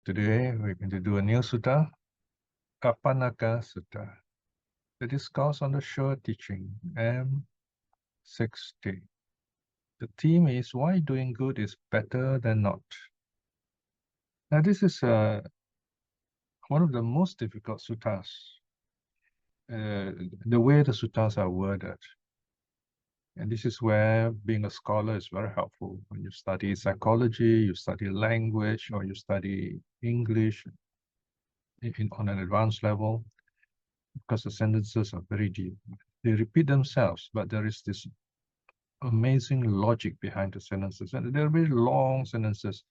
Today we're going to do a new sutta, Apannaka Sutta, the discourse on the sure teaching, M60. The theme is why doing good is better than not. Now this is one of the most difficult suttas, the way the suttas are worded. And this is where being a scholar is very helpful. When you study psychology, you study language, or you study English on an advanced level, because the sentences are very deep. They repeat themselves, but there is this amazing logic behind the sentences. And they're very long sentences.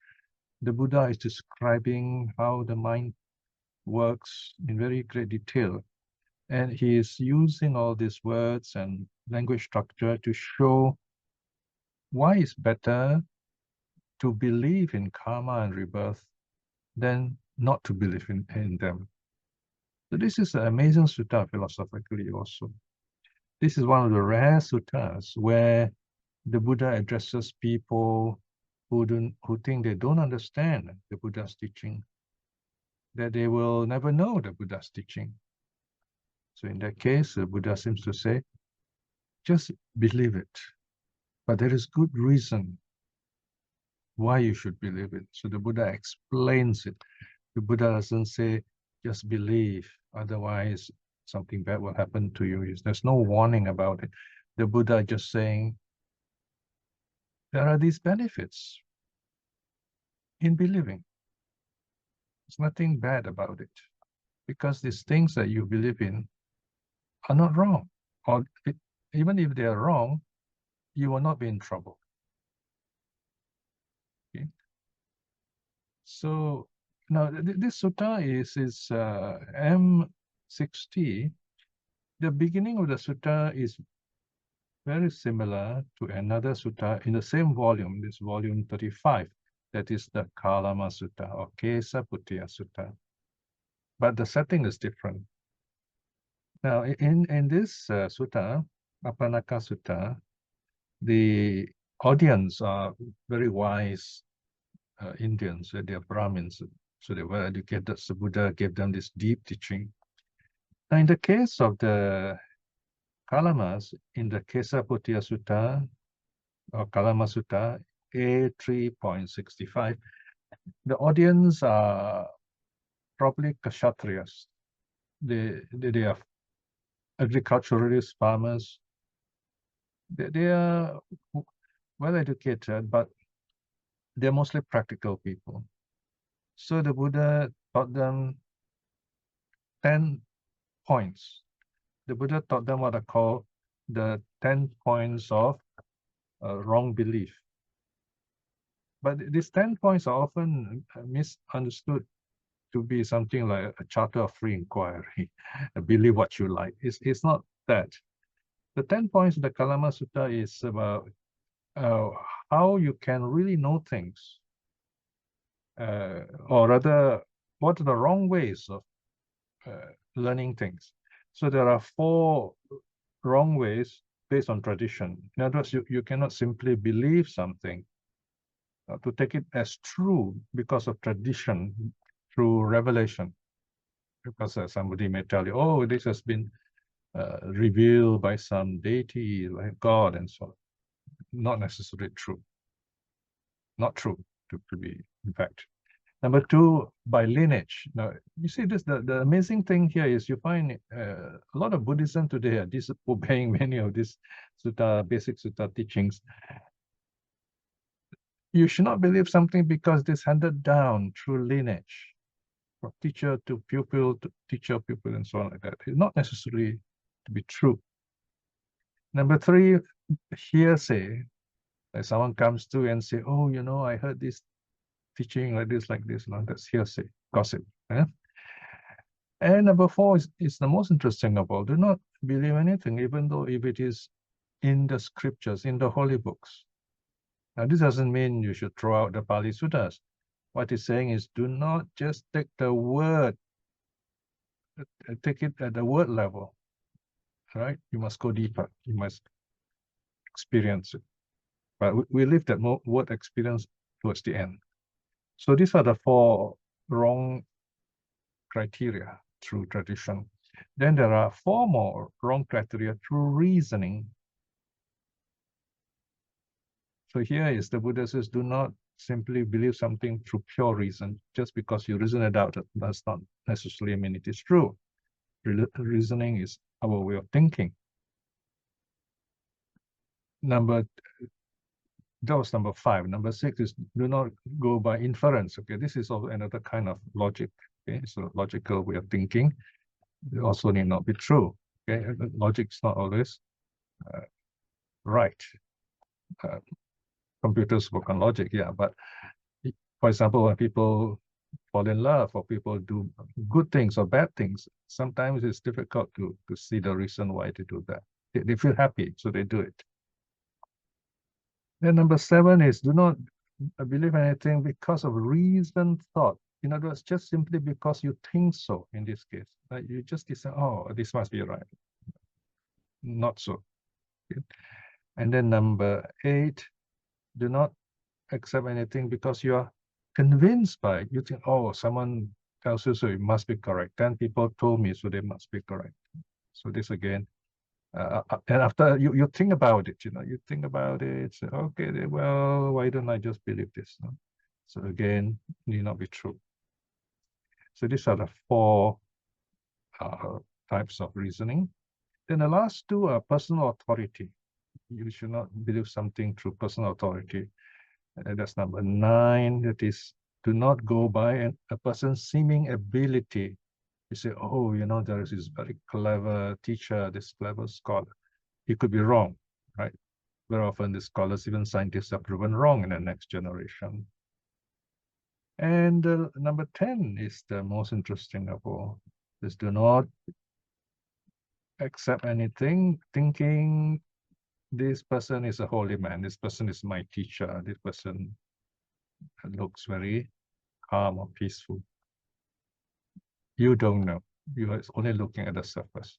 The Buddha is describing how the mind works in very great detail. And he is using all these words and language structure to show why it's better to believe in karma and rebirth than not to believe in them. So this is an amazing sutta philosophically also. This is one of the rare suttas where the Buddha addresses people who think they don't understand the Buddha's teaching, that they will never know the Buddha's teaching. So in that case, the Buddha seems to say, just believe it. But there is good reason why you should believe it. So the Buddha explains it. The Buddha doesn't say, just believe, otherwise something bad will happen to you. There's no warning about it. The Buddha just saying, there are these benefits in believing. There's nothing bad about it, because these things that you believe in are not wrong. Or even if they are wrong, you will not be in trouble. Okay? So now this sutta is M60. The beginning of the sutta is very similar to another sutta in the same volume, this volume 35. That is the Kalama Sutta or Kesa Puttiya Sutta. But the setting is different. Now, in this sutta, Apannaka Sutta, the audience are very wise Indians. They are brahmins, so they were educated. So Buddha gave them this deep teaching. Now, in the case of the Kalamas, in the Kesa Puttiya Sutta or Kalama Sutta, A3.65, the audience are probably kshatriyas. They are agriculturalists, farmers. They are well educated, but they're mostly practical people. So the Buddha taught them 10 points. The Buddha taught them what I call the 10 points of wrong belief. But these 10 points are often misunderstood to be something like a charter of free inquiry. Believe what you like. It's not that. The 10 points of the Kalama Sutta is about how you can really know things, or rather, what are the wrong ways of learning things. So there are 4 wrong ways based on tradition. In other words, you cannot simply believe something to take it as true because of tradition through revelation. Because somebody may tell you, oh, this has been revealed by some deity like God and so on. Not necessarily true. Not true to be, in fact. Number 2, by lineage. Now, you see this, the amazing thing here is you find a lot of Buddhism today are disobeying many of these sutta, basic sutta teachings. You should not believe something because it's handed down through lineage, from teacher to pupil, to teacher, pupil, and so on like that. It's not necessarily to be true. Number 3, hearsay. Like someone comes to and say, oh, you know, I heard this teaching like this, no, that's hearsay, gossip. Yeah? And number 4 is the most interesting of all. Do not believe anything, even though if it is in the scriptures, in the holy books. Now, this doesn't mean you should throw out the Pali Suttas. What it's saying is, do not just take the word, take it at the word level, right? You must go deeper. You must experience it. But we leave that word experience towards the end. So these are the 4 wrong criteria through tradition. Then there are 4 more wrong criteria through reasoning. So here is the Buddha says, do not simply believe something through pure reason. Just because you reason it out, does not necessarily mean it is true. Reasoning is our way of thinking. That was number 5. Number 6 is do not go by inference. Okay, this is also another kind of logic. Okay, so logical way of thinking. It also need not be true. Okay, logic is not always right. Computers work on logic, yeah, but for example, when people fall in love or people do good things or bad things, sometimes it's difficult to see the reason why they do that. They feel happy, so they do it. Then number 7 is do not believe anything because of reasoned thought. In other words, just simply because you think so in this case. Right? You just decide, oh, this must be right. Not so. Okay. And then number 8, do not accept anything because you are convinced by it. You think, oh, someone tells you so, it must be correct. 10 people told me, so they must be correct. So this again, and after you think about it, you think about it, say, okay, well, why don't I just believe this? No? So again, need not be true. So these are the 4 types of reasoning. Then the last 2 are personal authority. You should not believe something through personal authority. That's number 9. That is, do not go by a person's seeming ability. You say, oh, there is this very clever teacher, this clever scholar. He could be wrong, right? Very often the scholars, even scientists, are proven wrong in the next generation. And number 10 is the most interesting of all. Is do not accept anything thinking this person is a holy man, this person is my teacher, this person looks very calm or peaceful. You don't know. You are only looking at the surface.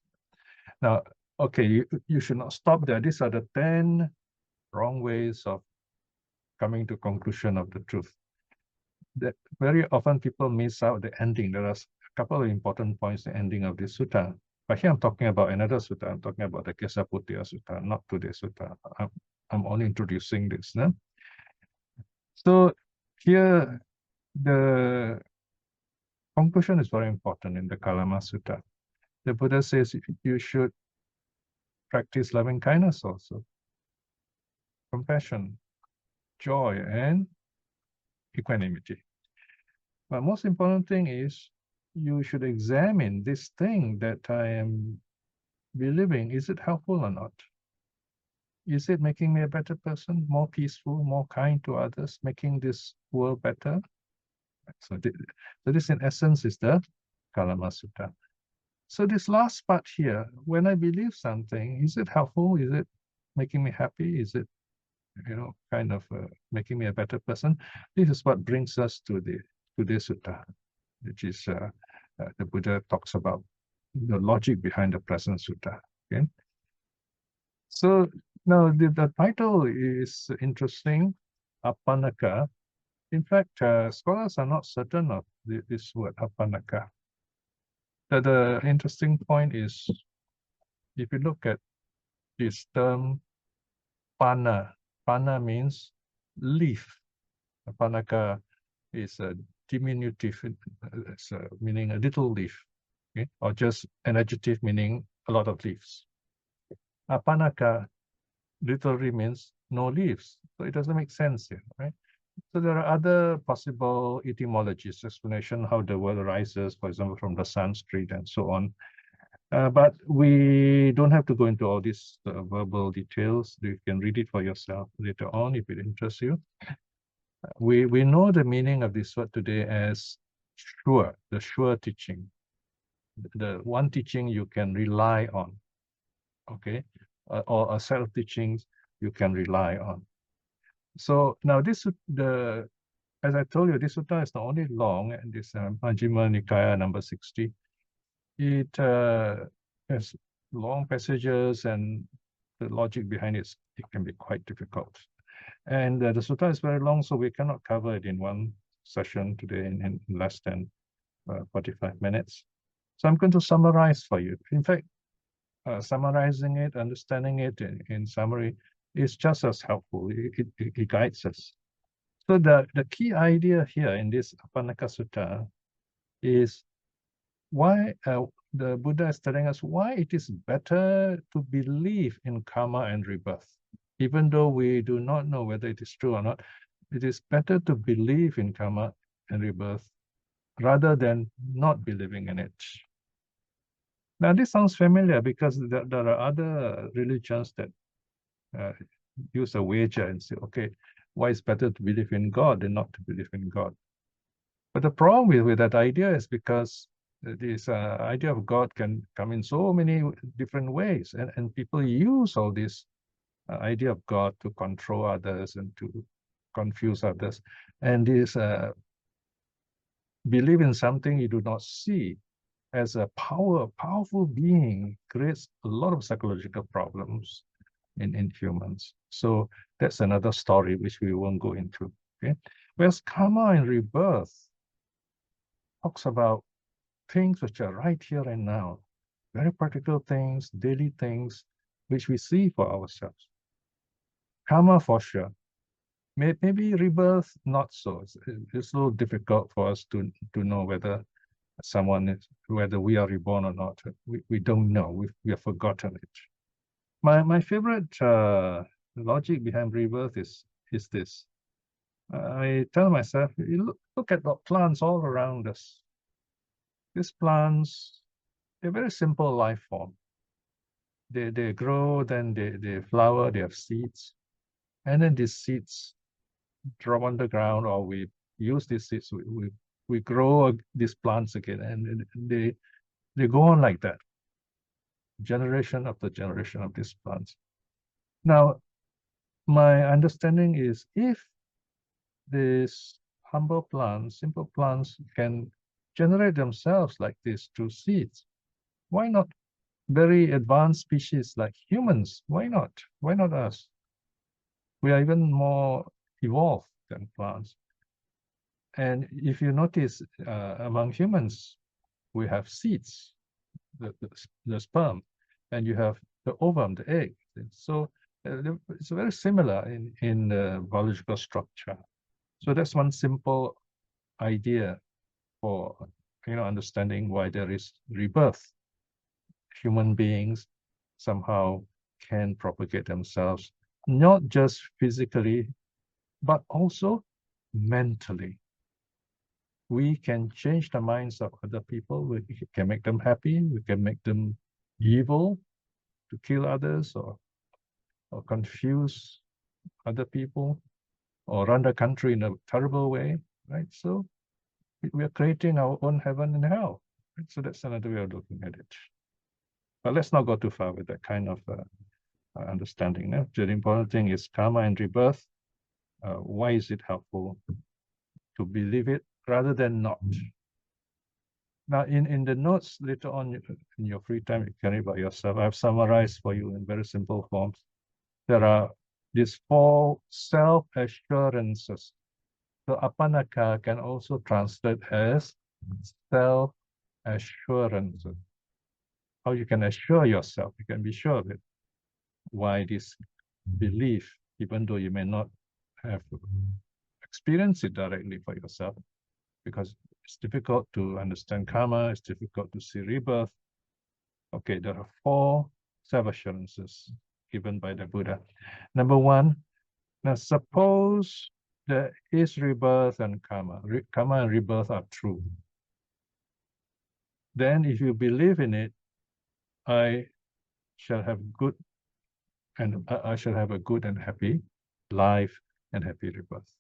Now, okay, you should not stop there. These are the 10 wrong ways of coming to conclusion of the truth. That very often people miss out the ending. There are a couple of important points in the ending of this sutta. But here I'm talking about another sutta. I'm talking about the Kesa Puttiya Sutta, not today's sutta. I'm only introducing this. No? So here, the conclusion is very important in the Kalama Sutta. The Buddha says you should practice loving kindness also, compassion, joy, and equanimity. But most important thing is you should examine this thing that I am believing. Is it helpful or not? Is it making me a better person, more peaceful, more kind to others, making this world better? So this in essence is the Kalama Sutta. So this last part here, when I believe something, is it helpful? Is it making me happy? Is it, kind of making me a better person? This is what brings us to the sutta, which is the Buddha talks about the logic behind the present sutta. Okay. So now the title is interesting, Apannaka. In fact, scholars are not certain of this word Apannaka. The interesting point is, if you look at this term, panna means leaf. Apannaka is a diminutive, meaning a little leaf, okay? Or just an adjective meaning a lot of leaves. Apannaka literally means no leaves, so it doesn't make sense here, right? So there are other possible etymologies, explanation how the word arises, for example, from the Sanskrit and so on. But we don't have to go into all these verbal details. You can read it for yourself later on if it interests you. We know the meaning of this word today as sure, the sure teaching, the one teaching you can rely on, okay, or a set of teachings you can rely on. So now this, as I told you, this sutta is not only long, and this Majjhima Nikaya number 60. It has long passages, and the logic behind it can be quite difficult. And the sutta is very long, so we cannot cover it in one session today in less than 45 minutes. So I'm going to summarize for you. In fact, summarizing it, understanding it in summary is just as helpful. It guides us. So the key idea here in this Apannaka Sutta is why the Buddha is telling us why it is better to believe in karma and rebirth. Even though we do not know whether it is true or not, it is better to believe in karma and rebirth rather than not believing in it. Now, this sounds familiar because there are other religions that use a wager and say, okay, why it's better to believe in God than not to believe in God? But the problem with that idea is because this idea of God can come in so many different ways, and people use all this idea of God to control others and to confuse others. And this believe in something you do not see as a powerful being creates a lot of psychological problems in humans. So that's another story which we won't go into. Okay, whereas karma and rebirth talks about things which are right here and now, very practical things, daily things, which we see for ourselves. Karma for sure. Maybe rebirth not so. It's a little difficult for us to know whether whether we are reborn or not. We don't know. We have forgotten it. My favorite logic behind rebirth is this. I tell myself, you look at the plants all around us. These plants, they're very simple life form. They grow, then they flower, they have seeds. And then these seeds drop on the ground, or we use these seeds, we grow these plants again, and they go on like that, generation after generation of these plants. Now, my understanding is if these humble plants, simple plants can generate themselves like this through seeds, why not very advanced species like humans? Why not? Why not us? We are even more evolved than plants. And if you notice, among humans, we have seeds, the sperm, and you have the ovum, the egg. So it's very similar in the biological structure. So that's one simple idea for understanding why there is rebirth. Human beings somehow can propagate themselves, not just physically, but also mentally. We can change the minds of other people. We can make them happy. We can make them evil, to kill others or confuse other people, or run the country in a terrible way, right? So we are creating our own heaven and hell. Right? So that's another way of looking at it. But let's not go too far with that kind of understanding. No? The important thing is karma and rebirth. Why is it helpful to believe it rather than not? Now, in the notes later on, in your free time, you can read by yourself. I've summarized for you in very simple forms. There are these 4 self-assurances. So apaṇṇaka can also translate as self-assurance. How you can assure yourself, you can be sure of it. Why this belief, even though you may not have experienced it directly for yourself, because it's difficult to understand karma, it's difficult to see rebirth. Okay, there are 4 self-assurances given by the Buddha. Number 1, now suppose there is rebirth and karma. Karma and rebirth are true. Then if you believe in it, I shall have good, and I shall have a good and happy life and happy rebirth,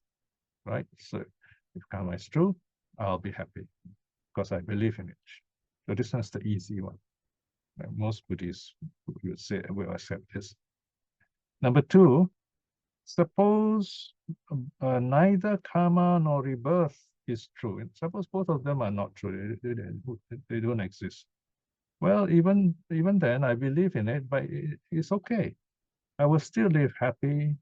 right? So if karma is true, I'll be happy because I believe in it. So this one's the easy one. Most Buddhists will accept this. Number 2, suppose neither karma nor rebirth is true. And suppose both of them are not true. They don't exist. Well, even then, I believe in it, but it's okay. I will still live happily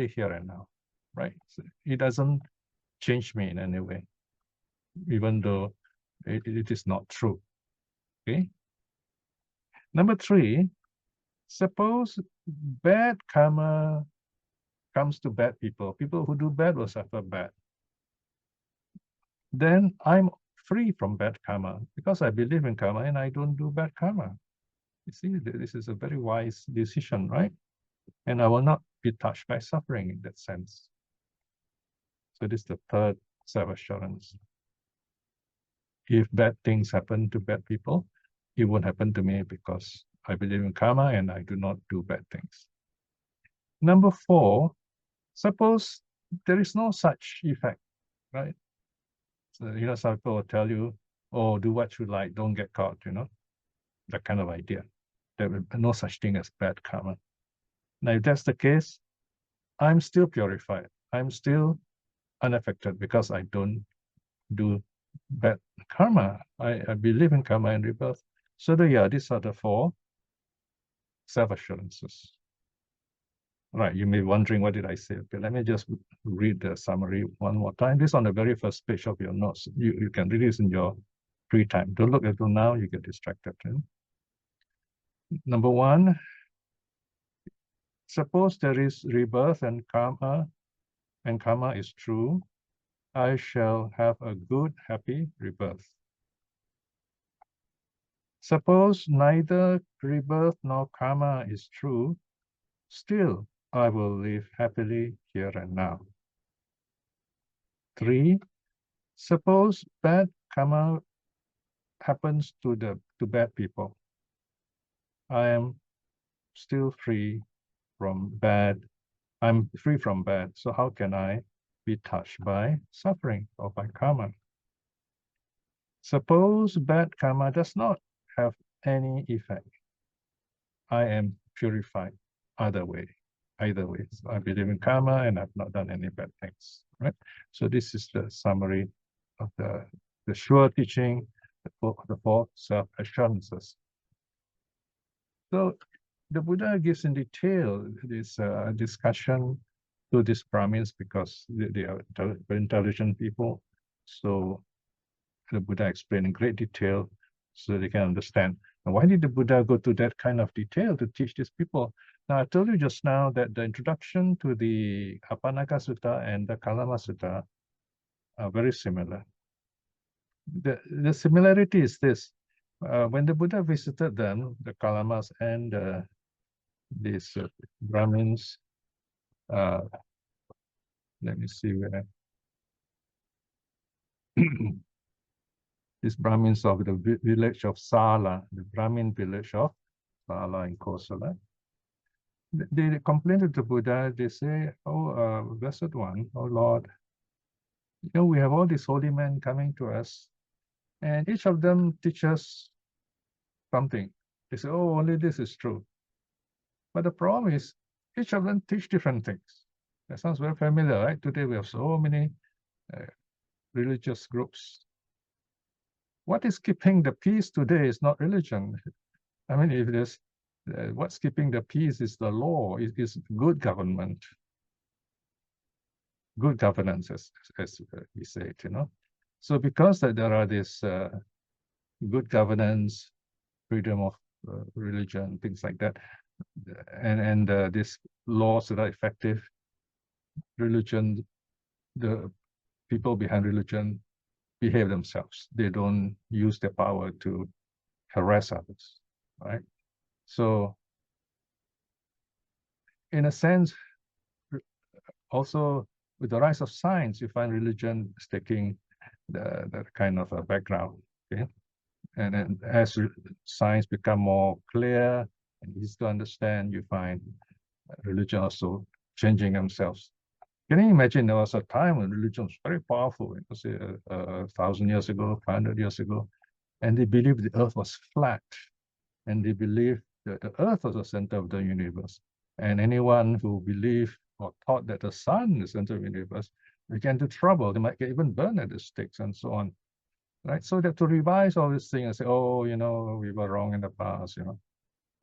here and now, right? So it doesn't change me in any way, even though it is not true. Okay. Number 3, suppose bad karma comes to bad people. People who do bad will suffer bad. Then I'm free from bad karma because I believe in karma and I don't do bad karma. You see, this is a very wise decision, right? And I will not be touched by suffering in that sense. So this is the third self-assurance. If bad things happen to bad people, it won't happen to me because I believe in karma and I do not do bad things. Number 4, suppose there is no such effect, right? So, some people will tell you, oh, do what you like, don't get caught, that kind of idea. There will be no such thing as bad karma. Now, if that's the case, I'm still purified. I'm still unaffected because I don't do bad karma. I believe in karma and rebirth. So these are the 4 self-assurances. Right, you may be wondering, what did I say? Okay, let me just read the summary one more time. This is on the very first page of your notes. You can read this in your free time. Don't look at it now, you get distracted. Number 1, suppose there is rebirth and karma is true, I shall have a good, happy rebirth. Suppose neither rebirth nor karma is true, still I will live happily here and now. 3, suppose bad karma happens to bad people. I am still free from bad. I'm free from bad. So how can I be touched by suffering or by karma? Suppose bad karma does not have any effect. I am purified either way. So I believe in karma and I've not done any bad things. Right? So this is the summary of the sure teaching, the 4 self-assurances. So the Buddha gives in detail this discussion to these brahmins because they are very intelligent people. So the Buddha explained in great detail so they can understand. And why did the Buddha go to that kind of detail to teach these people? Now, I told you just now that the introduction to the Apannaka Sutta and the Kalama Sutta are very similar. The similarity is this. When the Buddha visited them, the Kalamas and these brahmins, let me see where. These brahmins of the village of Sālā, the Brahmin village of Sālā in Kosala. They complain to the Buddha, they say, oh, Blessed One, oh Lord, we have all these holy men coming to us, and each of them teaches something. They say, oh, only this is true. But the problem is, each of them teach different things. That sounds very familiar, right? Today we have so many religious groups. What is keeping the peace today is not religion. I mean, if there's what's keeping the peace is the law, is good government, good governance, as we say it, So because there are this good governance, freedom of religion, things like that, and these laws that are effective, religion, the people behind religion behave themselves. They don't use their power to harass others, right? So in a sense, also with the rise of science, you find religion is taking the kind of a background, okay? And then as science become more clear and easy to understand, you find religion also changing themselves. Can you imagine there was a time when religion was very powerful, say 1,000 years ago, 500 years ago, and they believed the earth was flat, and they believed that the earth was the center of the universe. And anyone who believed or thought that the sun is the center of the universe began to trouble. They might get even burned at the stakes and so on. Right? So that to revise all these things and say, oh, we were wrong in the past,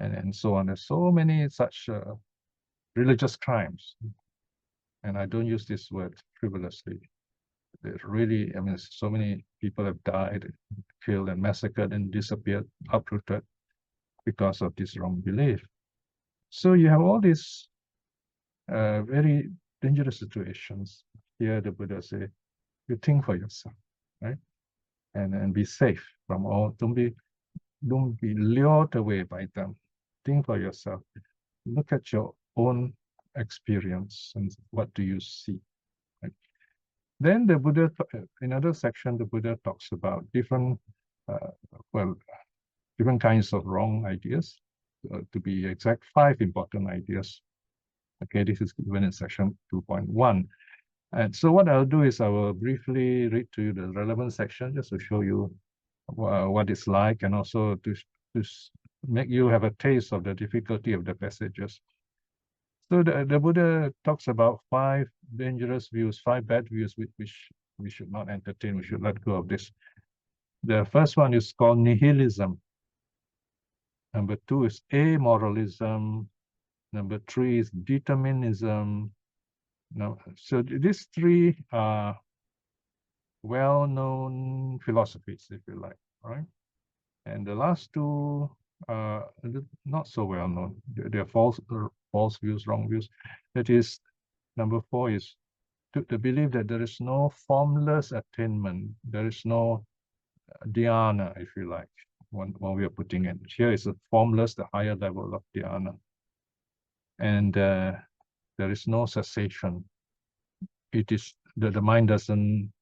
and so on. There's so many such religious crimes. And I don't use this word frivolously. There's really, I mean, so many people have died, killed and massacred and disappeared, uprooted because of this wrong belief. So you have all these very dangerous situations. Here the Buddha say, you think for yourself, right? And be safe from all, don't be lured away by them. Think for yourself. Look at your own experience and what do you see. Right? Then the Buddha, in another section, the Buddha talks about different, different kinds of wrong ideas. To be exact, 5 important ideas. Okay, this is given in section 2.1. And so what I'll do is I will briefly read to you the relevant section just to show you what it's like, and also to make you have a taste of the difficulty of the passages. So the Buddha talks about 5 dangerous views, 5 bad views which we should not entertain, we should let go of this. The first one is called nihilism. Number 2 is amoralism. Number 3 is determinism. Now, so these 3 are well-known philosophies, if you like, right? And the last 2 are not so well-known. They're false views, wrong views. That is, number 4 is the belief that there is no formless attainment. There is no dhyana, if you like, one way of putting it. Here is a formless, the higher level of dhyana. And there is no cessation. It is, the mind doesn't,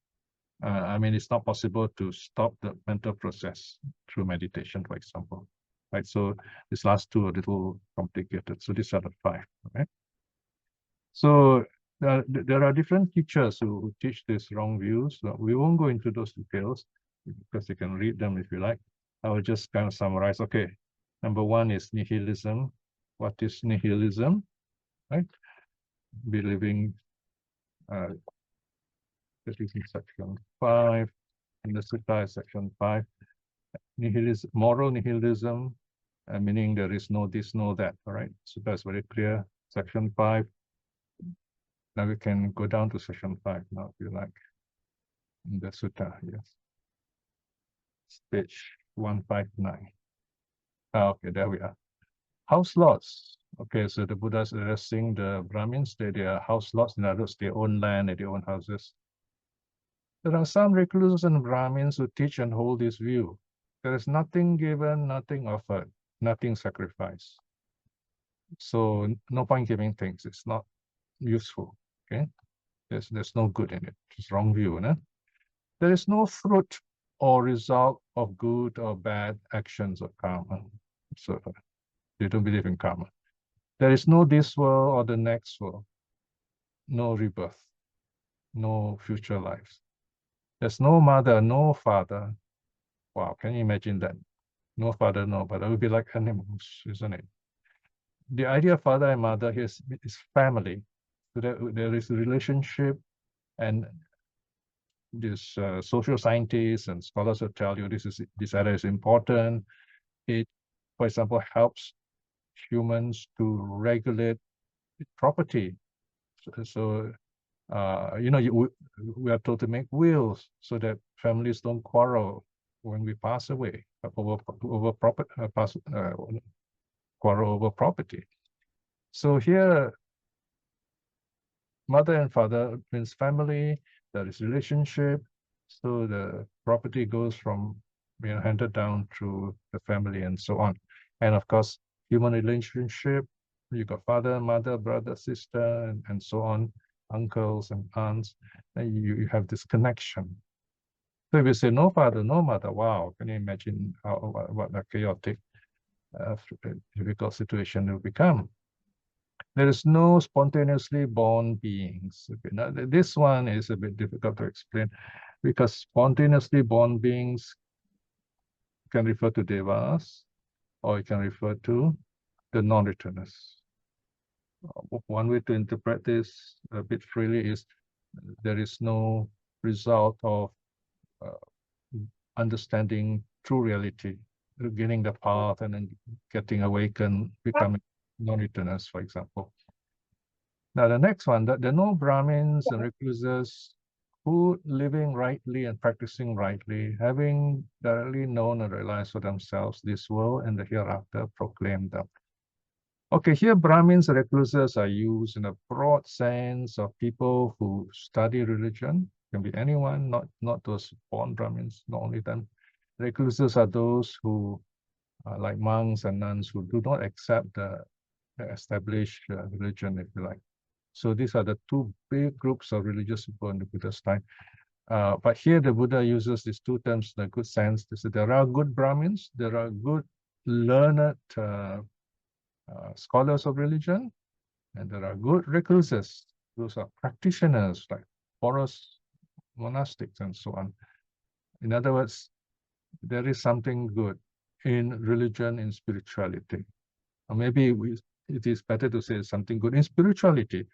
I mean, it's not possible to stop the mental process through meditation, for example. Right, so these last 2 are a little complicated. So these are the 5, right? So there are different teachers who teach these wrong views. So we won't go into those details because you can read them if you like. I will just kind of summarize. Okay, number 1 is nihilism. What is nihilism? Right? Believing, that is in section 5, in the Sutta, section 5. Nihilism, moral nihilism, meaning there is no this, no that. All right, Sutta is very clear. Section 5. Now we can go down to section 5 now, if you like, in the Sutta, yes. It's page 159. Okay, there we are. House lots. Okay, so the Buddha is addressing the brahmins, they are house lots, in other words, they own land, they own houses. There are some recluses and brahmins who teach and hold this view. There is nothing given, nothing offered, nothing sacrificed. So no point giving things, it's not useful. Okay, there's no good in it. It's wrong view. No? There is no fruit or result of good or bad actions of karma. So they don't believe in karma. There is no this world or the next world. No rebirth. No future lives. There's no mother, no father. Wow, can you imagine that? No father, no mother. It would be like animals, isn't it? The idea of father and mother here is family. So there is a relationship, and this social scientists and scholars will tell you this area is important. It, for example, helps humans to regulate property. So you know, we are told to make wills so that families don't quarrel when we pass away over property, quarrel over property. So here, mother and father means family. There is relationship. So the property goes from being handed down through the family and so on. And of course, human relationship, you got father, mother, brother, sister, and so on, uncles and aunts, and you have this connection. So if you say no father, no mother, wow, can you imagine what a chaotic, difficult situation it will become? There is no spontaneously born beings. Okay, now this one is a bit difficult to explain because spontaneously born beings can refer to devas, or it can refer to the non-returners. One way to interpret this a bit freely is there is no result of understanding true reality, getting the path and then getting awakened, becoming non-returners, for example. Now the next one, there are no brahmins and recluses who living rightly and practicing rightly, having directly known and realized for themselves this world and the hereafter, proclaim them. Okay, here brahmins, recluses are used in a broad sense of people who study religion. Can be anyone, not those born brahmins, not only them. Recluses are those who are like monks and nuns who do not accept the established religion, if you like. So these are the two big groups of religious people in the Buddha's time. But here the Buddha uses these two terms in a good sense. There are good brahmins, there are good learned scholars of religion, and there are good recluses. Those are practitioners like forest monastics and so on. In other words, there is something good in religion, in spirituality. Or maybe it is better to say something good in spirituality.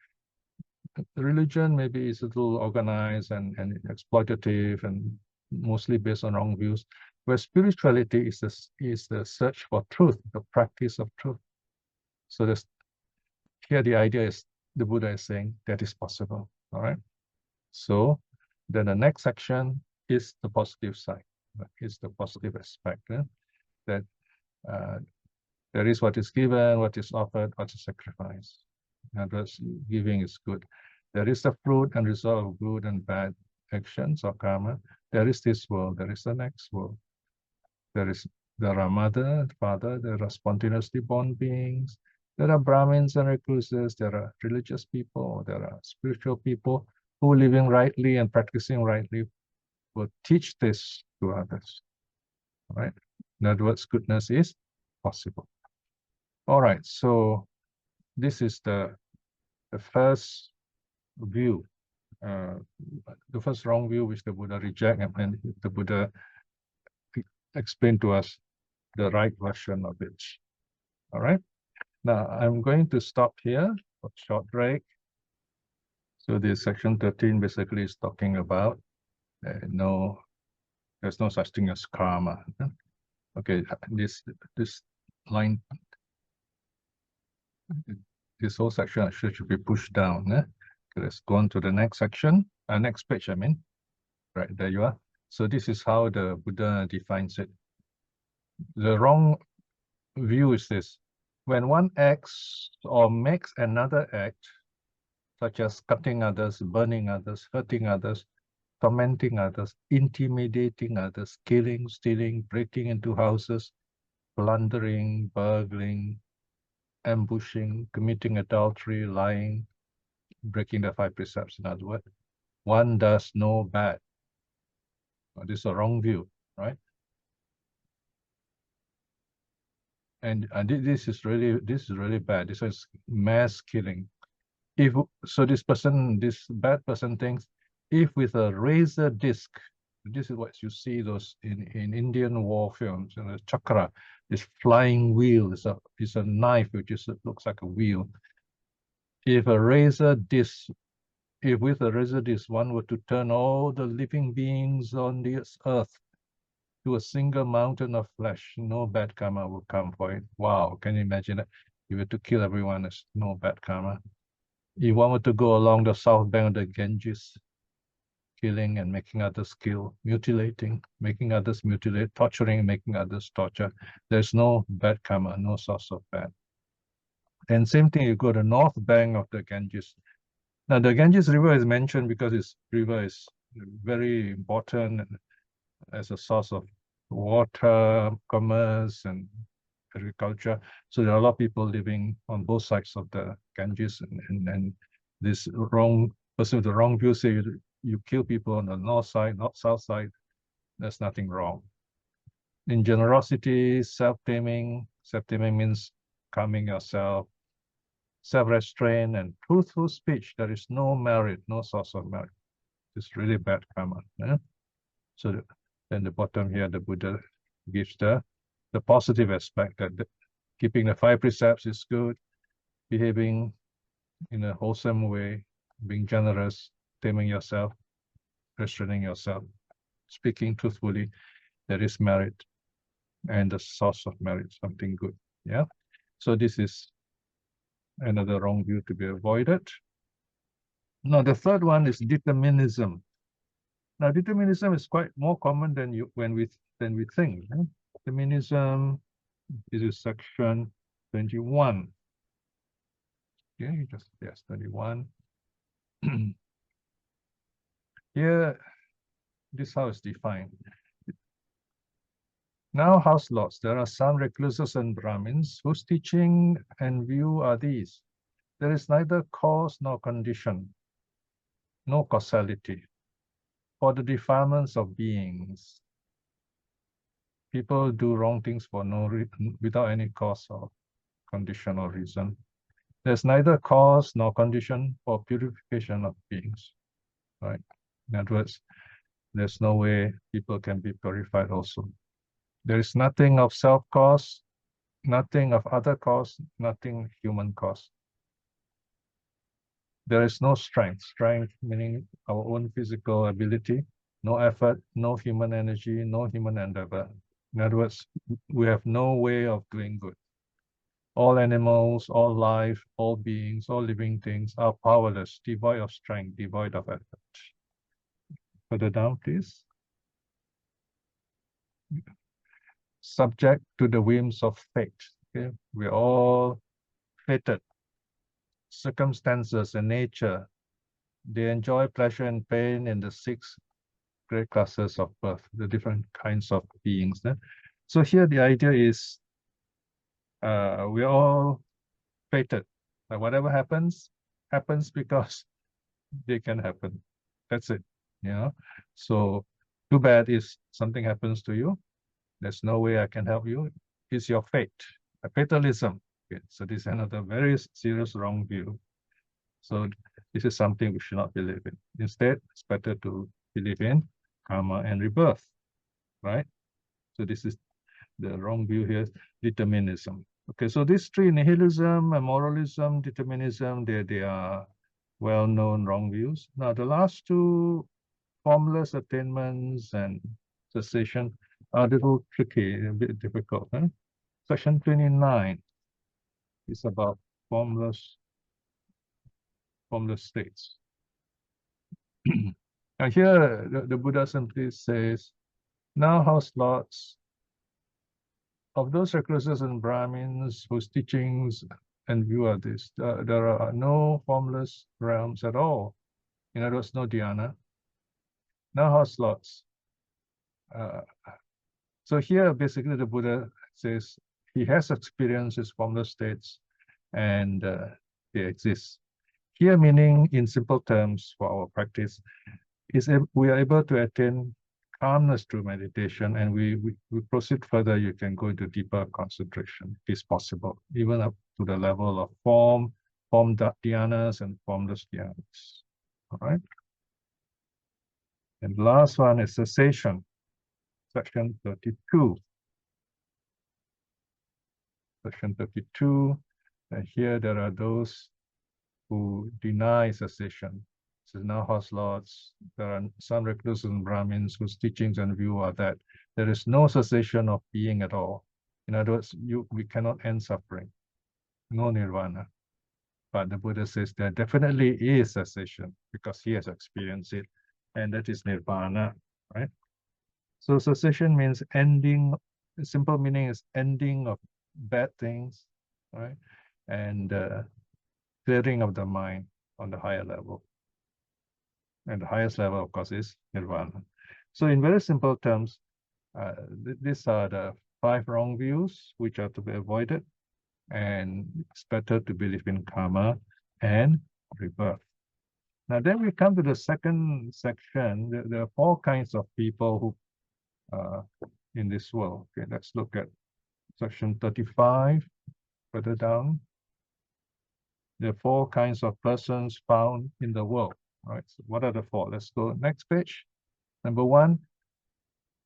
Religion maybe is a little organized and exploitative and mostly based on wrong views, where spirituality is the search for truth, the practice of truth. So here the idea is the Buddha is saying that is possible. All right. So then the next section is the positive side. Is the positive aspect that there is what is given, what is offered, what is sacrificed. And thus giving is good. There is the fruit and result of good and bad actions or karma. There is this world, there is the next world. There are mother, father, there are spontaneously born beings, there are brahmins and recluses, there are religious people, there are spiritual people who living rightly and practicing rightly will teach this to others. All right. In other words, goodness is possible. All right, so this is the first view, the first wrong view which the Buddha rejected, and the Buddha explained to us the right version of it. All right, now I'm going to stop here for a short break. So this section 13 basically is talking about there's no such thing as karma. Okay, this line, this whole section should be pushed down. Okay, let's go on to the next section, next page, I mean. Right, there you are. So this is how the Buddha defines it. The wrong view is this. When one acts or makes another act, such as cutting others, burning others, hurting others, tormenting others, intimidating others, killing, stealing, breaking into houses, plundering, burgling, ambushing, committing adultery, lying, breaking the 5 precepts, in other words, one does no bad. This is a wrong view, right? And this is really bad. This is mass killing. This bad person thinks, if with a razor disc, this is what you see those in Indian war films, and the chakra, this flying wheel is a knife which looks like a wheel. If with a razor disc one were to turn all the living beings on this earth to a single mountain of flesh, no bad karma will come for it. Wow, can you imagine that? If you were to kill everyone, there's no bad karma. If one were to go along the south bank of the Ganges, killing and making others kill, mutilating, making others mutilate, torturing, making others torture, there's no bad karma, no source of bad. And same thing, you go to the north bank of the Ganges. Now, the Ganges River is mentioned because this river is very important as a source of water, commerce, and agriculture. So there are a lot of people living on both sides of the Ganges, and this wrong person with the wrong view say you kill people on the north side, not south side. There's nothing wrong. In generosity, self-taming means calming yourself, self-restraint, and truthful speech. There is no merit, no source of merit. It's really bad karma. So then the bottom here, the Buddha gives the positive aspect that keeping the 5 precepts is good, behaving in a wholesome way, being generous, taming yourself, restraining yourself, speaking truthfully, there is merit, and the source of merit, something good. Yeah. So this is another wrong view to be avoided. Now, the third one is determinism. Now, determinism is quite more common than we think. Determinism, this is section 21. Okay, just yes, 21. Here, this how it's defined. Now, house lords, there are some recluses and brahmins whose teaching and view are these. There is neither cause nor condition, no causality for the defilements of beings. People do wrong things for no reason, without any cause or condition or reason. There's neither cause nor condition for purification of beings, right? In other words, there's no way people can be purified also. There is nothing of self-cause, nothing of other cause, nothing human cause. There is no strength, strength meaning our own physical ability, no effort, no human energy, no human endeavor. In other words, we have no way of doing good. All animals, all life, all beings, all living things are powerless, devoid of strength, devoid of effort. Further down, please. Subject to the whims of fate. Okay? We're all fated. Circumstances and nature, they enjoy pleasure and pain in the 6 great classes of birth, the different kinds of beings. So here the idea is we're all fated. Like whatever happens because they can happen. That's it. So too bad if something happens to you. There's no way I can help you. It's your fate. A fatalism. Okay, so this is another very serious wrong view. So this is something we should not believe in. Instead, it's better to believe in karma and rebirth, right? So this is the wrong view here, determinism. Okay, so these 3, nihilism, moralism, determinism, they are well-known wrong views. Now, the last 2, formless attainments and cessation, are a little tricky, a bit difficult. Section 29 is about formless states. Now here, the Buddha simply says, now house lords, of those recluses and brahmins whose teachings and view are this, there are no formless realms at all. In other words, no dhyana. Now house lords. So here, basically, the Buddha says he has experienced his formless states and they exist. Here, meaning in simple terms for our practice, is we are able to attain calmness through meditation, and we proceed further. You can go into deeper concentration. It is possible, even up to the level of formed dhyanas and formless dhyanas. All right. And the last one is cessation, section 32. Section 32, and here there are those who deny cessation. So now house lords, there are some recluses and brahmins whose teachings and view are that there is no cessation of being at all. In other words, we cannot end suffering, no nirvana. But the Buddha says there definitely is cessation because he has experienced it, and that is nirvana, right? So cessation means ending. The simple meaning is ending of bad things, right? And clearing of the mind on the higher level. And the highest level, of course, is nirvana. So in very simple terms, these are the 5 wrong views which are to be avoided. And it's better to believe in karma and rebirth. Now then we come to the second section. There are 4 kinds of people who in this world. Okay, let's look at section 35, further down. There are 4 kinds of persons found in the world. All right, so what are the 4? Let's go next page. Number 1,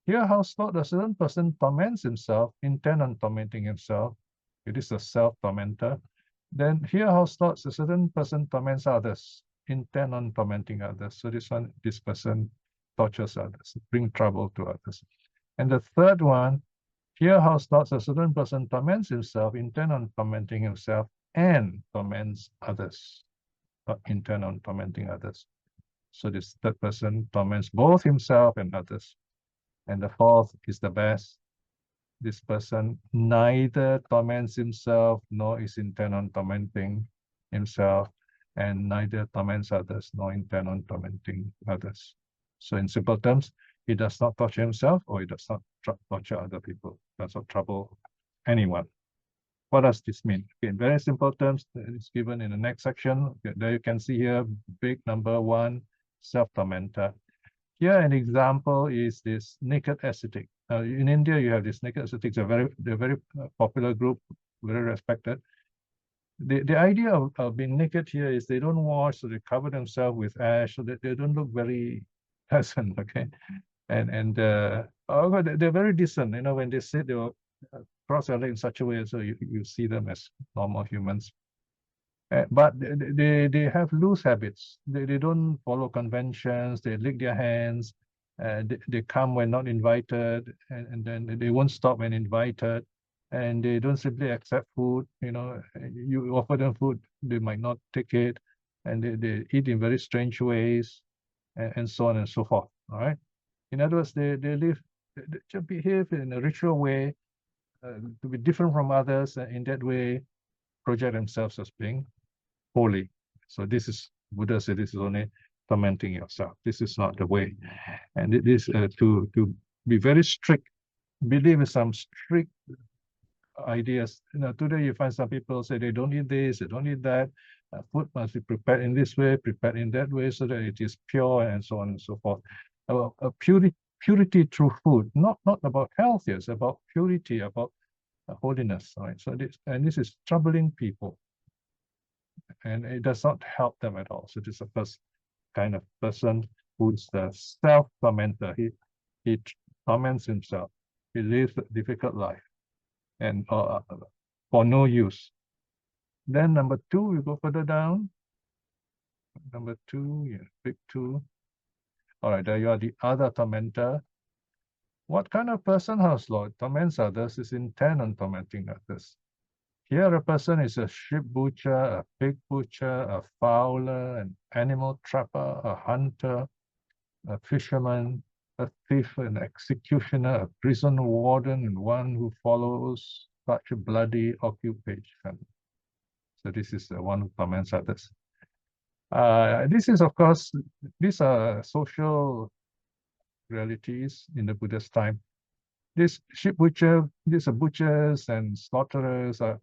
here house lord, a certain person torments himself, intent on tormenting himself. It is a self-tormentor. Then here house lords, a certain person torments others, intent on tormenting others. So this person tortures others, bring trouble to others. And the third one, here house lords, a certain person torments himself, intent on tormenting himself, and torments others, intent on tormenting others. So this third person torments both himself and others. And the fourth is the best. This person neither torments himself nor is intent on tormenting himself, and neither torments others nor intent on tormenting others. So in simple terms, he does not torture himself or he does not torture other people. Does not trouble anyone. What does this mean? Okay, in very simple terms, it's given in the next section. Okay, there you can see here, big number one, self-tormentor. Here an example is this naked ascetic. In India, you have this naked ascetics. They're a very popular group, very respected. The idea of being naked here is they don't wash, so they cover themselves with ash, so that they don't look very pleasant. Okay, and they're very decent. You know, when they sit, they will cross their legs in such a way so you see them as normal humans. But they have loose habits. They don't follow conventions. They lick their hands. They come when not invited, and then they won't stop when invited. And they don't simply accept food. You know, you offer them food, they might not take it, and they eat in very strange ways, and so on and so forth. All right. In other words, they behave in a ritual way to be different from others, and in that way project themselves as being holy. So this is, Buddha said, this is only tormenting yourself. This is not the way. And it is to be very strict, believe in some strict ideas. You know, today you find some people say they don't eat this, they don't eat that. Food must be prepared in this way, prepared in that way, so that it is pure, and so on and so forth. Purity through food, not about health, it's about purity, about holiness. Right? So this is troubling people, and it does not help them at all. So this is the first kind of person who's the self-tormentor. He torments himself. He lives a difficult life, and for no use. Then number two, we go further down. Number two, yeah, big two. All right, there you are, the other tormentor. What kind of person has Lord torments others is intent on tormenting others. Here a person is a sheep butcher, a pig butcher, a fowler, an animal trapper, a hunter, a fisherman, a thief, an executioner, a prison warden, and one who follows such a bloody occupation. So this is the one who torments others. This is, of course, these are social realities in the Buddha's time. This sheep butcher, these are butchers and slaughterers are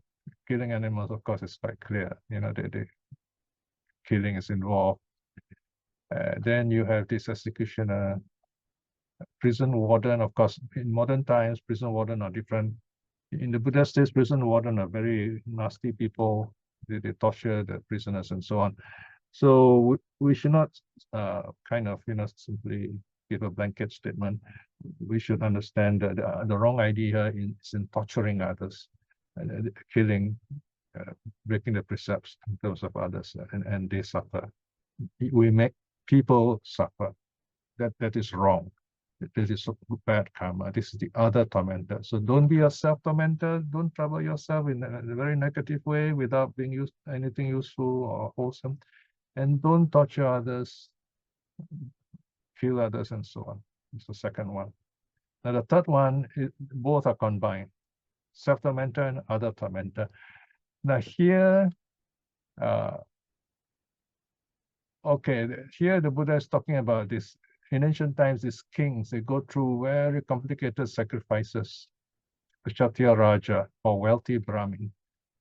killing animals. Of course, it's quite clear. You know, the killing is involved. Then you have this executioner, prison warden. Of course, in modern times, prison warden are different. In the Buddha's days, prison warden are very nasty people. They torture the prisoners and so on. So we should not kind of, you know, simply give a blanket statement. We should understand that the wrong idea is in torturing others, killing, breaking the precepts in terms of others, and they suffer. We make people suffer. That is wrong. This is bad karma. This is the other tormentor. So don't be a self-tormentor. Don't trouble yourself in a very negative way without being anything useful or wholesome. And don't torture others, kill others, and so on. It's the second one. Now the third one, both are combined, self-tormentor and other tormentor. Now here, okay, here the Buddha is talking about this. In ancient times, these kings, they go through very complicated sacrifices. The Kshatriya Raja or wealthy Brahmin,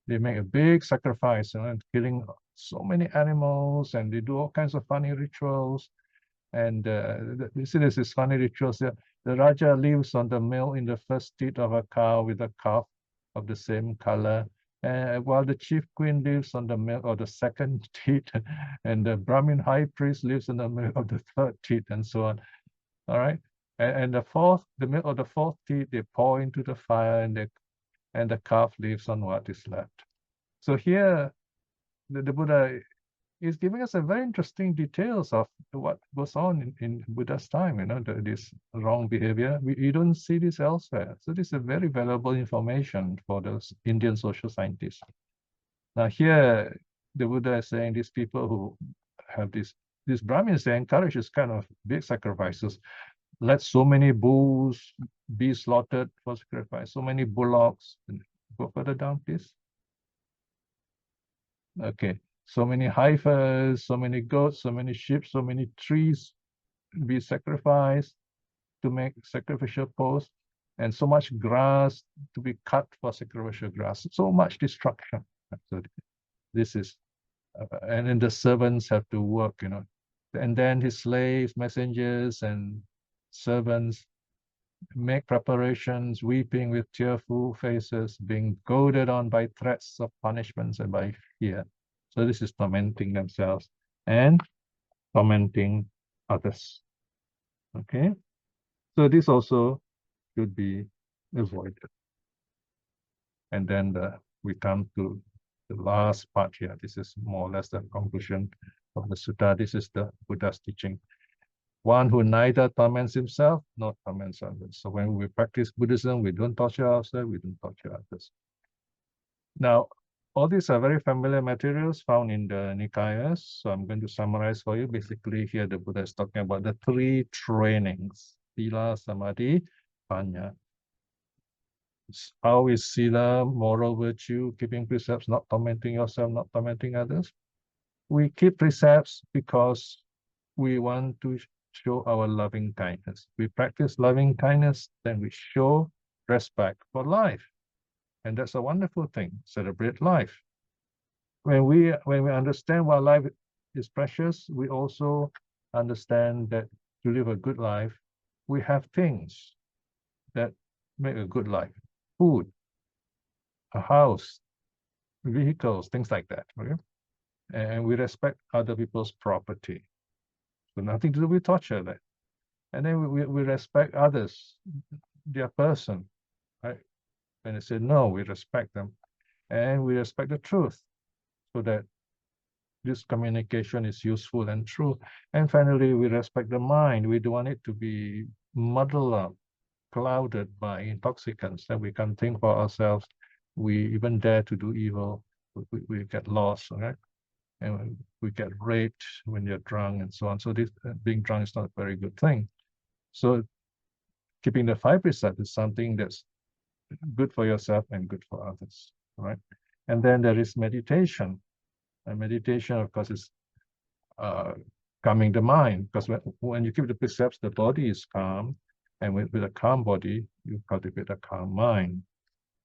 they make a big sacrifice, you know, and killing so many animals, and they do all kinds of funny rituals. And you see there's this funny rituals there. The Raja lives on the milk in the first teat of a cow with a calf of the same color, while the chief queen lives on the milk of the second teat, and the Brahmin high priest lives on the milk of the third teat, and so on. All right, and the milk of the fourth teat, they pour into the fire, and the calf lives on what is left. So here, the Buddha is giving us a very interesting details of what goes on in Buddha's time, you know, this wrong behavior. You don't see this elsewhere. So this is a very valuable information for those Indian social scientists. Now here, the Buddha is saying these people who have this these Brahmins, they encourage this kind of big sacrifices. Let so many bulls be slaughtered for sacrifice, so many bullocks. Go further down, please. Okay, so many heifers, so many goats, so many sheep, so many trees be sacrificed to make sacrificial posts, and so much grass to be cut for sacrificial grass. So much destruction. So this is, and then the servants have to work, and then his slaves, messengers, and servants make preparations, weeping with tearful faces, being goaded on by threats of punishments and by fear. So this is tormenting themselves and tormenting others. Okay, so this also should be avoided. And then we come to the last part here. This is more or less the conclusion of the sutta. This is the Buddha's teaching. One who neither torments himself nor torments others. So when we practice Buddhism, we don't torture ourselves, we don't torture others. Now, all these are very familiar materials found in the Nikayas. So I'm going to summarize for you. Basically, here the Buddha is talking about the three trainings: Sila, Samadhi, Panya. How is Sila, moral virtue, keeping precepts, not tormenting yourself, not tormenting others? We keep precepts because we want to show our loving kindness. We practice loving kindness, then we show respect for life. And that's a wonderful thing. Celebrate life. When we understand why life is precious, we also understand that to live a good life, we have things that make a good life. Food, a house, vehicles, things like that. Okay? And we respect other people's property. So nothing to do with torture there. And then we respect others, their person, right? When they say no, we respect them. And we respect the truth so that this communication is useful and true. And finally, we respect the mind. We don't want it to be muddled up, clouded by intoxicants that we can't think for ourselves. We even dare to do evil. We get lost, right? And we get raped when you're drunk and so on. So this being drunk is not a very good thing. So keeping the 5 precepts is something that's good for yourself and good for others, right? And then there is meditation. And meditation, of course, is calming the mind, because when you keep the precepts, the body is calm, and with a calm body, you cultivate a calm mind.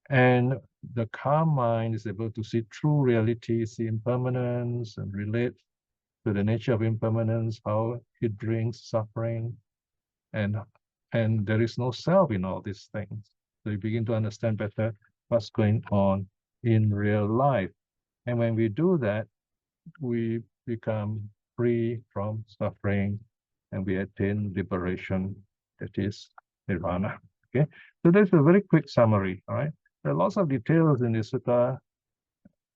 And the calm mind is able to see true reality, see impermanence, and relate to the nature of impermanence, how it brings suffering, and there is no self in all these things. So you begin to understand better what's going on in real life. And when we do that, we become free from suffering and we attain liberation, that is nirvana. Okay, so that's a very quick summary. All right, there are lots of details in the sutta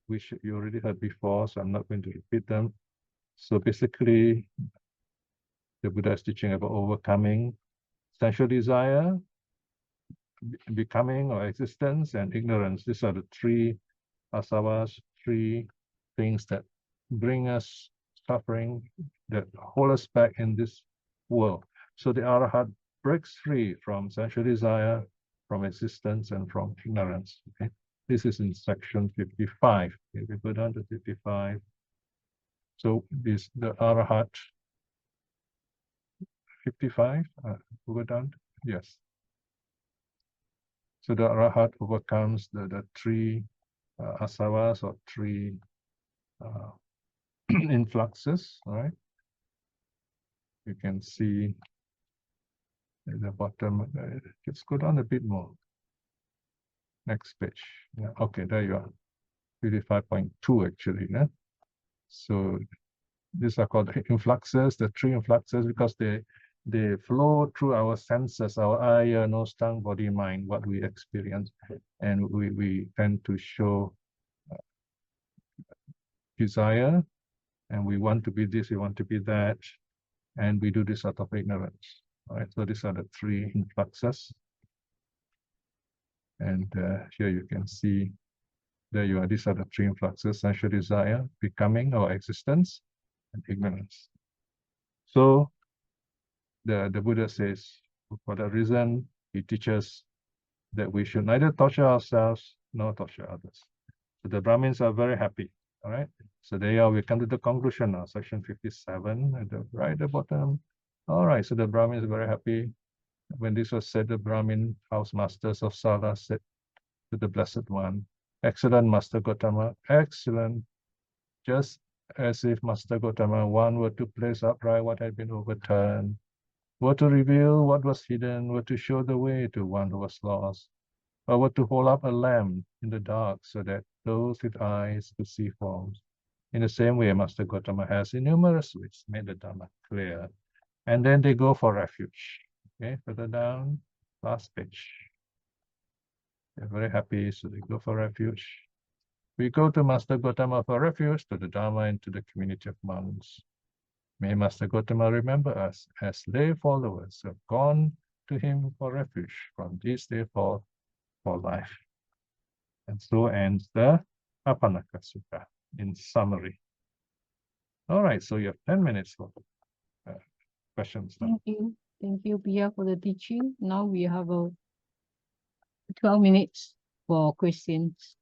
which you already heard before, so I'm not going to repeat them. So basically, the Buddha is teaching about overcoming sensual desire, becoming or existence, and ignorance. These are the three asavas, three things that bring us suffering, that hold us back in this world. So the Arahat breaks free from sensual desire, from existence, and from ignorance. Okay? This is in section 55. Okay, we go down to 55. So this the Arahat 55. We go down. Yes. So the Arahat overcomes the three asavas, or three influxes. All right. You can see at the bottom. Let's go down a bit more. Next page. Yeah. Okay, there you are. 55.2 actually. Yeah? So these are called influxes, the three influxes, because they flow through our senses, our eye, ear, nose, tongue, body, mind, what we experience. And we tend to show desire, and we want to be this, we want to be that, and we do this out of ignorance. All right, so these are the three influxes. And here you can see, there you are, these are the three influxes: sensual desire, becoming or existence, and ignorance. So the Buddha says, for that reason, he teaches that we should neither torture ourselves nor torture others. So the Brahmins are very happy. All right. So there you are. We come to the conclusion now, section 57 at the right at the bottom. All right. So the Brahmins are very happy. When this was said, the Brahmin house masters of Sālā said to the Blessed One, "Excellent, Master Gotama, excellent." Just as if Master Gotama, one were to place upright what had been overturned, were to reveal what was hidden, were to show the way to one who was lost, or were to hold up a lamp in the dark so that those with eyes could see forms. In the same way, Master Gotama has in numerous ways made the Dhamma clear. And then they go for refuge. Okay, further down, last page. They're very happy, so they go for refuge. We go to Master Gotama for refuge, to the Dhamma, and to the community of monks. May Master Gotama remember us as lay followers who have gone to him for refuge from this day forth for life. And so ends the Apannaka Sutta in summary. All right, so you have 10 minutes for questions now. Thank you, Piya, for the teaching. Now we have 12 minutes for questions.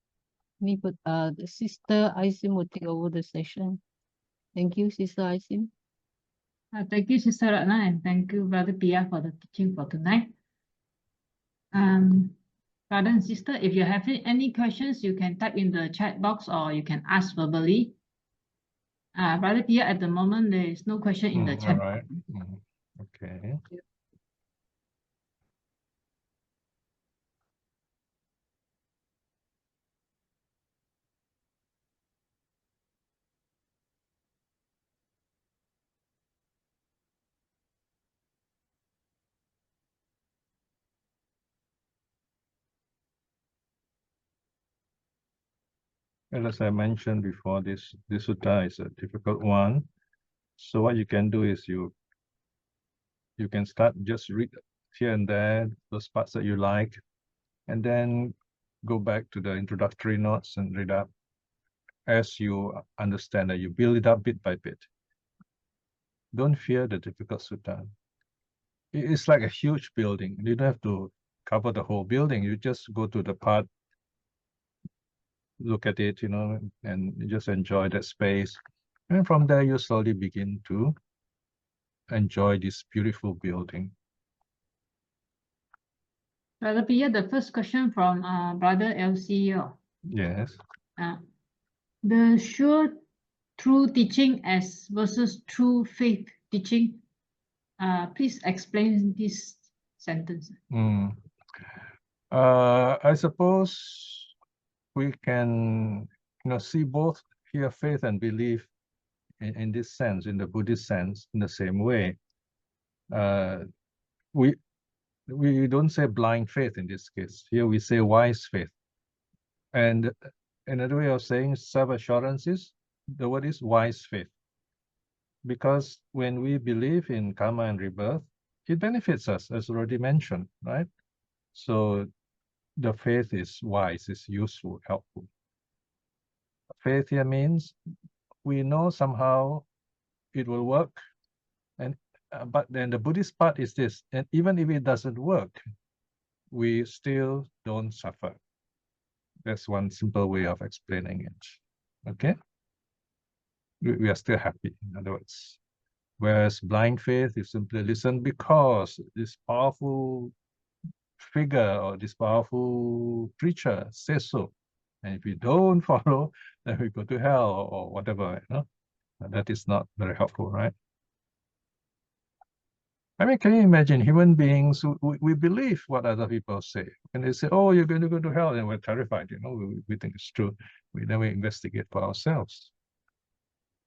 The Sister Isim will take over the session. Thank you, Sister Isim. Thank you, Sister Ratna, and thank you, Brother Piya, for the teaching for tonight. Brother and sister, if you have any questions, you can type in the chat box or you can ask verbally. Brother Piya, at the moment, there is no question in the chat. All right. Okay. Well, as I mentioned before, this sutta is a difficult one. So what you can do is you can start just read here and there those parts that you like, and then go back to the introductory notes and read up as you understand that you build it up bit by bit. Don't fear the difficult sutta. It's like a huge building. You don't have to cover the whole building. You just go to the part, look at it, and you just enjoy that space. And from there, you slowly begin to enjoy this beautiful building. Brother Piya, the first question from Brother LC. Yes. The sure true teaching as versus true faith teaching. Please explain this sentence. I suppose we can see both here faith and belief in this sense, in the Buddhist sense, in the same way. We don't say blind faith in this case. Here we say wise faith. And another way of saying self-assurance is, the word is wise faith. Because when we believe in karma and rebirth, it benefits us, as already mentioned, right? So the faith is wise, is useful, helpful. Faith here means we know somehow it will work, and but then the Buddhist part is this, and even if it doesn't work, we still don't suffer. That's one simple way of explaining it. Okay? We are still happy, in other words. Whereas blind faith, you simply listen because this powerful figure or this powerful preacher says so. And if we don't follow, then we go to hell or whatever, That is not very helpful, right? I mean, can you imagine human beings, we believe what other people say. And they say, oh, you're going to go to hell, and we're terrified, we think it's true. We never investigate for ourselves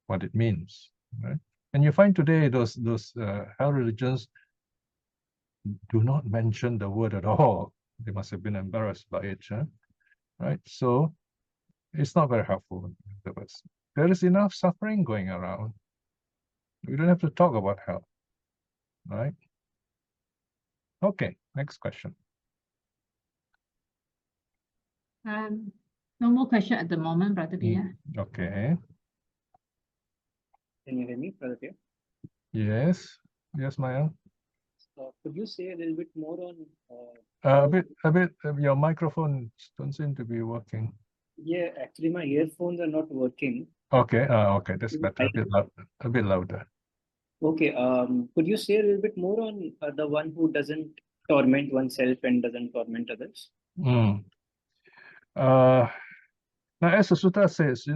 what it means, right? And you find today those hell religions do not mention the word at all. They must have been embarrassed by it, right? So it's not very helpful. There is enough suffering going around. We don't have to talk about hell, right? Okay, next question. No more question at the moment, Brother Piya. Okay. Can you hear me, Brother Piya? Yes, yes, Maya. Could you say a little bit more on? A bit. Your microphone don't seem to be working. Yeah, actually, my earphones are not working. Okay. Okay, that's better. A bit louder. Okay. Could you say a little bit more on the one who doesn't torment oneself and doesn't torment others? Mm. Now, as the sutta says,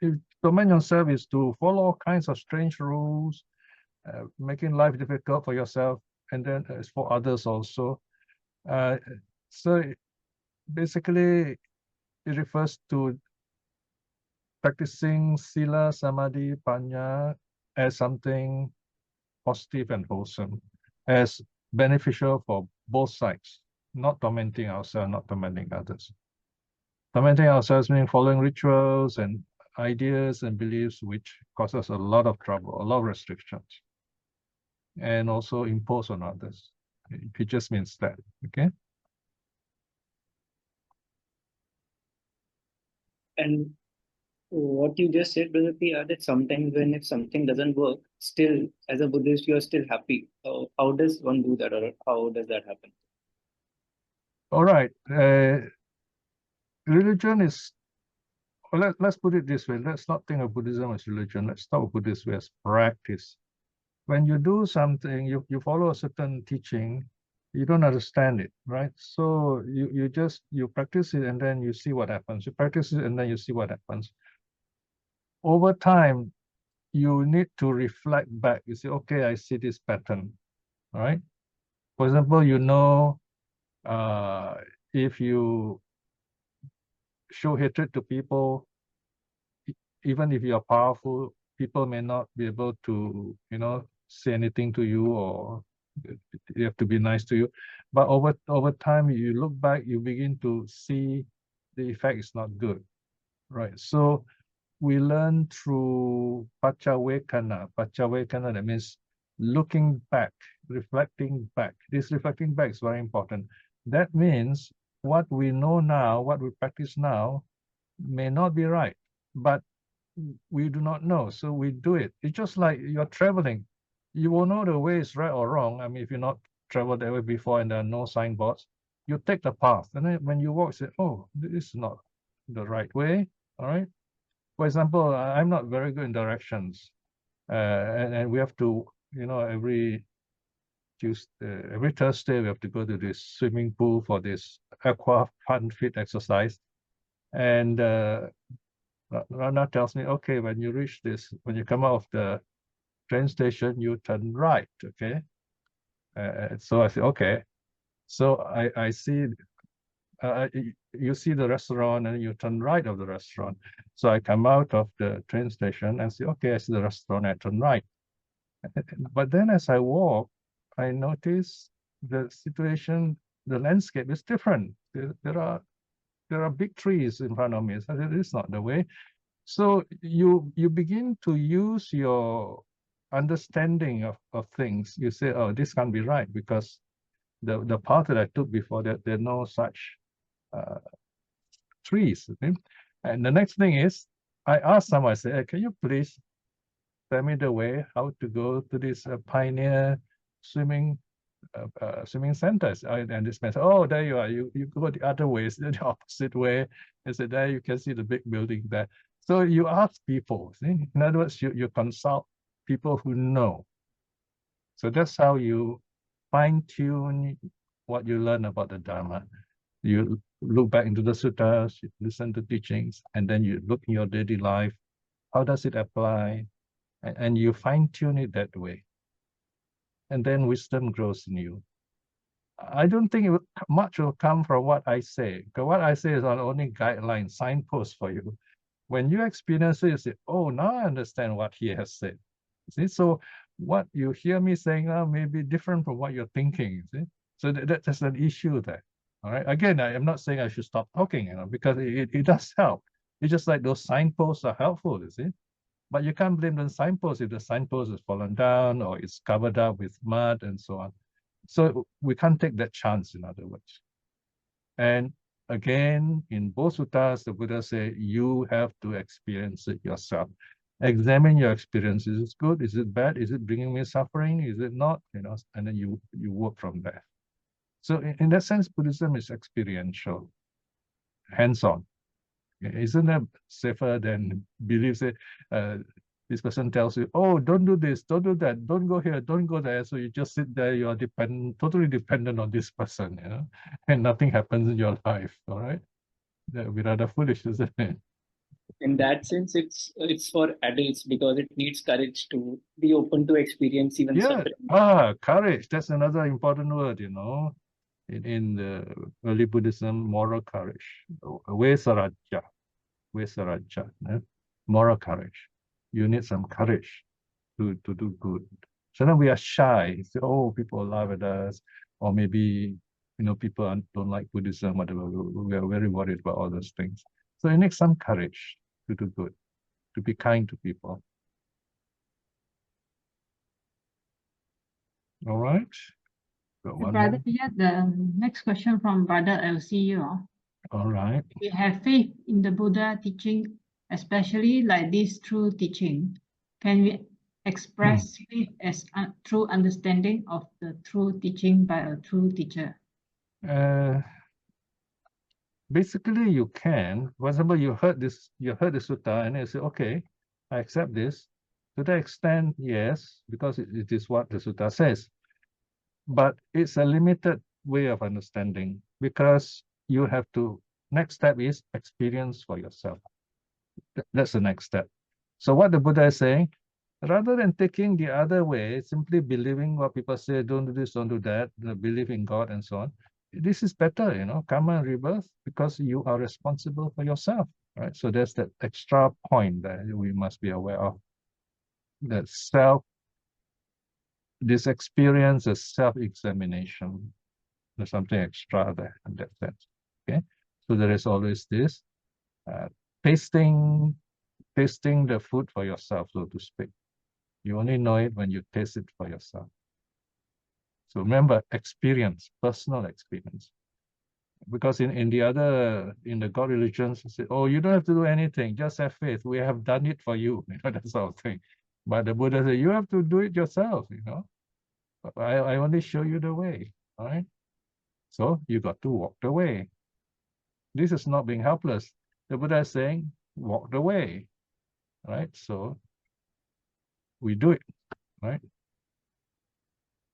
if torment yourself is to follow all kinds of strange rules, making life difficult for yourself, and then as for others also. So basically, it refers to practicing sila, samadhi, panya as something positive and wholesome, as beneficial for both sides, not tormenting ourselves, not tormenting others. Tormenting ourselves means following rituals and ideas and beliefs which cause us a lot of trouble, a lot of restrictions, and also impose on others. It just means that, okay? And what you just said, Brother Piya, that sometimes when if something doesn't work, still as a Buddhist, you are still happy. So how does one do that, or how does that happen? All right. Religion is, well, let's put it this way. Let's not think of Buddhism as religion. Let's talk about this way as practice. When you do something, you follow a certain teaching, you don't understand it, right? So you practice it and then you see what happens. You practice it and then you see what happens. Over time, you need to reflect back. You say, okay, I see this pattern, all right? For example, if you show hatred to people, even if you are powerful, people may not be able to, say anything to you, or you have to be nice to you. But over time, you look back, you begin to see the effect is not good, right? So we learn through paccavekkhana. Paccavekkhana, that means looking back, reflecting back. This reflecting back is very important. That means what we know now, what we practice now, may not be right, but we do not know, so we do it. It's just like you're traveling. You will know the way is right or wrong. I mean, if you're not traveled that way before and there are no signboards, you take the path. And then when you walk, say, oh, this is not the right way. All right. For example, I'm not very good in directions. And we have to, every Tuesday, every Thursday, we have to go to this swimming pool for this aqua fun fit exercise. And Rana tells me, okay, when you come out of the train station, you turn right, okay? So I say, okay. So I see, you see the restaurant and you turn right of the restaurant. So I come out of the train station and say, okay, I see the restaurant, I turn right. But then as I walk, I notice the situation, the landscape is different. There are big trees in front of me. So it is not the way. So you begin to use your understanding of things. You say, oh, this can't be right because the path that I took before that there are no such trees. Okay? And the next thing is, I asked someone, I said, hey, can you please tell me the way how to go to this pioneer swimming centers? And this man said, oh, there you are. You go the other way, it's the opposite way. I said, there you can see the big building there. So you ask people. See? In other words, you consult people who know. So that's how you fine-tune what you learn about the Dharma. You look back into the suttas, you listen to teachings, and then you look in your daily life. How does it apply? And you fine-tune it that way. And then wisdom grows in you. I don't think much will come from what I say, because what I say is only guideline, signpost for you. When you experience it, you say, oh, now I understand what he has said. See, so what you hear me saying now may be different from what you're thinking. See? So that's an issue there. All right. Again, I am not saying I should stop talking, because it does help. It's just like those signposts are helpful, you see. But you can't blame the signpost if the signpost is fallen down or it's covered up with mud and so on. So we can't take that chance, in other words. And again, in both suttas, the Buddha said, you have to experience it yourself. Examine your experience. Is it good? Is it bad? Is it bringing me suffering? Is it not? And then you work from there. So in that sense, Buddhism is experiential, hands-on. Isn't that safer than beliefs? This person tells you, oh, don't do this, don't do that, don't go here, don't go there. So you just sit there, you are totally dependent on this person, and nothing happens in your life, all right? That would be rather foolish, isn't it? In that sense, it's for adults because it needs courage to be open to experience even suffering. Courage. That's another important word, in the early Buddhism, moral courage. Vesaraja. Moral courage. You need some courage to do good. Sometimes we are shy. Say, oh, people laugh at us, or maybe people don't like Buddhism, whatever. We are very worried about all those things. So it needs some courage to do good, to be kind to people. All right. Brother Piya, the next question from Brother LCU. All right. We have faith in the Buddha teaching, especially like this true teaching. Can we express faith as true understanding of the true teaching by a true teacher? Basically, you can. For example, you heard the sutta, and you say, okay, I accept this. To that extent, yes, because it is what the sutta says. But it's a limited way of understanding, because you have to, next step is experience for yourself. That's the next step. So what the Buddha is saying, rather than taking the other way, simply believing what people say, don't do this, don't do that, believe in God and so on, this is better, karma and rebirth, because you are responsible for yourself, right? So there's that extra point that we must be aware of. That this experience is self-examination. There's something extra there in that sense. Okay, so there is always this tasting the food for yourself, so to speak. You only know it when you taste it for yourself. So remember, experience, personal experience. Because in the God religions, you say, oh, you don't have to do anything, just have faith. We have done it for you, that sort of thing. But the Buddha said, you have to do it yourself, I only show you the way, all right? So you got to walk the way. This is not being helpless. The Buddha is saying, walk the way, right? So we do it, right?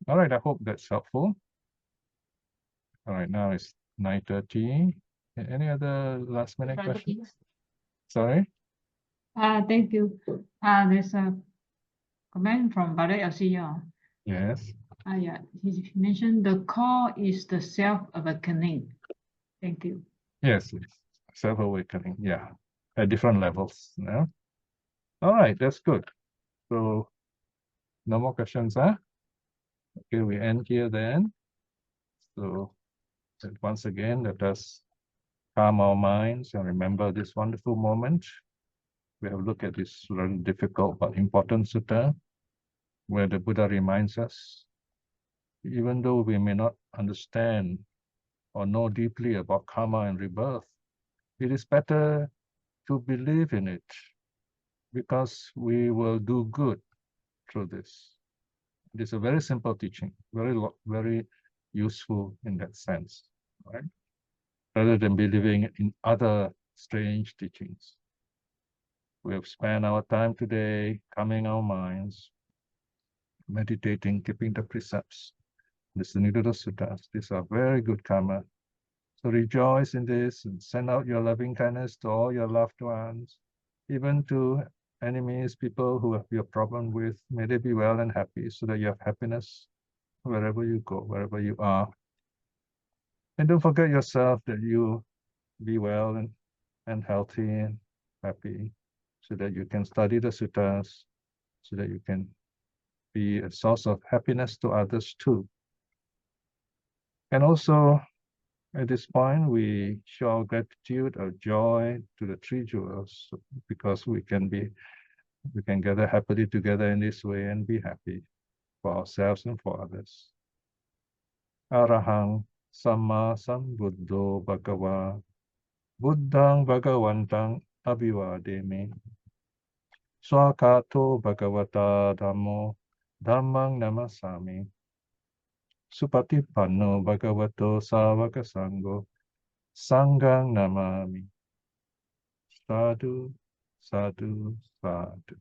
All right, I hope that's helpful. All right, now it's 9:30. Any other last minute Brother questions? Piya? Sorry? Thank you. There's a comment from Brother LCU. Yes. Yeah, he mentioned the call is the self-awakening. Thank you. Yes, self-awakening, yeah, at different levels. Yeah. All right, that's good. So no more questions, huh? Okay, we end here then. So once again, let us calm our minds and remember this wonderful moment. We have looked at this very difficult but important sutta, where the Buddha reminds us, even though we may not understand or know deeply about karma and rebirth, it is better to believe in it, because we will do good through this. It is a very simple teaching, very useful in that sense, right? Rather than believing in other strange teachings. We have spent our time today calming our minds, meditating, keeping the precepts, listening to the suttas. These are very good karma. So rejoice in this and send out your loving kindness to all your loved ones, even to enemies, people who have your problem with. May they be well and happy, so that you have happiness wherever you go, wherever you are. And don't forget yourself, that you be well and healthy and happy, so that you can study the suttas, so that you can be a source of happiness to others too. And also, at this point, we show our gratitude, our joy to the three jewels, because we can gather happily together in this way and be happy for ourselves and for others. Arahang Samma Sambuddho Bhagava Buddhang Bhagavantang Abhivademi. Swakato bhagavata dhammo dhammang namasami. Supatipanno bhagavato savaka sangho sanghang namami. Sadhu, sadhu, sadhu.